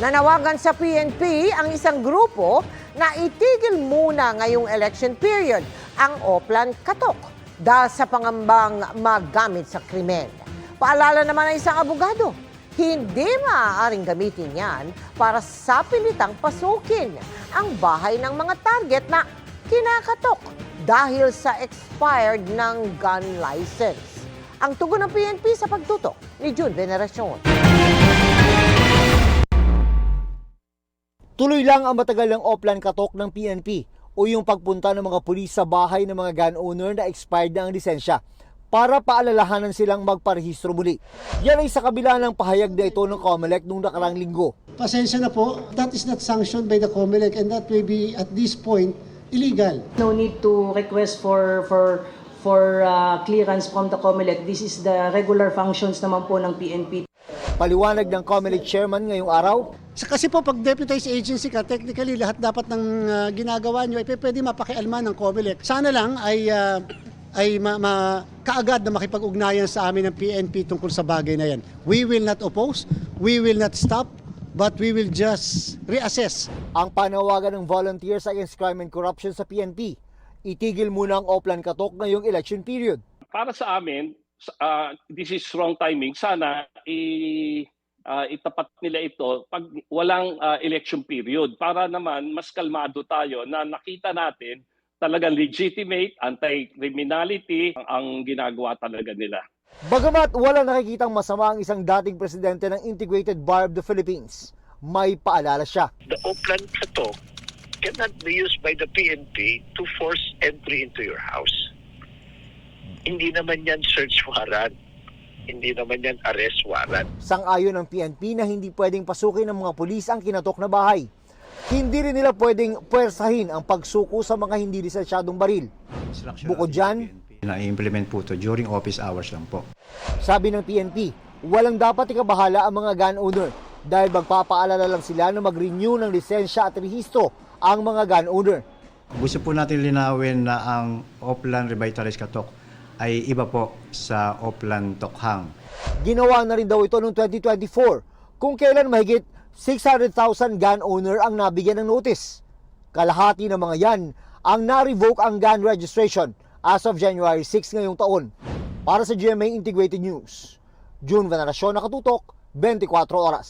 Nanawagan sa PNP ang isang grupo na itigil muna ngayong election period ang Oplan Katok dahil sa pangambang magamit sa krimen. Paalala naman ng isang abogado, hindi maaaring gamitin yan para sa pilitang pasukin ang bahay ng mga target na kinakatok dahil sa expired ng gun license. Ang tugon ng PNP sa pagtutok ni June Veneracion. Tuloy lang ang matagal ng Oplan Katok ng PNP o yung pagpunta ng mga pulis sa bahay ng mga gun owner na expired na ang lisensya para paalalahanan silang magparehistro muli. Yan ay sa kabila ng pahayag na ito ng COMELEC noong nakarang linggo. Pasensya na po, that is not sanctioned by the COMELEC and that may be at this point illegal. No need to request for clearance from the COMELEC. This is the regular functions naman po ng PNP. Paliwanag ng COMELEC chairman ngayong araw, Kasi po pag deputized agency ka, technically lahat dapat ng ginagawa nyo ay pwede mapakialman ng COMELEC. Sana lang ay kaagad na makipag-ugnayan sa amin ng PNP tungkol sa bagay na yan. We will not oppose, we will not stop, but we will just reassess. ang panawagan ng Volunteers Against Crime and Corruption sa PNP. Itigil muna ang Oplan Katok ngayong election period. Para sa amin, this is wrong timing. Sana itapat nila ito pag walang election period para naman mas kalmado tayo na nakita natin talagang legitimate, anti-criminality ang ginagawa talaga nila. Bagamat wala nakikitang masama ang isang dating presidente ng Integrated Bar of the Philippines, may paalala siya. The Oplan Katok cannot be used by the PNP to force entry into your house. Hindi naman yan search warrant. Hindi naman yan arrest warrant. Sang-ayon ng PNP na hindi pwedeng pasukin ng mga pulis ang kinatok na bahay. Hindi rin nila pwedeng puwersahin ang pagsuko sa mga hindi lisensyadong baril. Bukod dyan, na-implement po ito during office hours lang po. sabi ng PNP, walang dapat ikabahala ang mga gun owner dahil magpapaalala lang sila na mag-renew ng lisensya at rehistro ang mga gun owner. Gusto po natin linawin na ang Oplan Revitalized Katok ay iba po sa Oplan Tokhang. Ginawa na rin daw ito noong 2024 kung kailan mahigit 600,000 gun owner ang nabigyan ng notice. Kalahati ng mga yan ang na-revoke ang gun registration as of January 6 ngayong taon. Para sa GMA Integrated News, June Veneracion, Nakatutok, 24 Oras.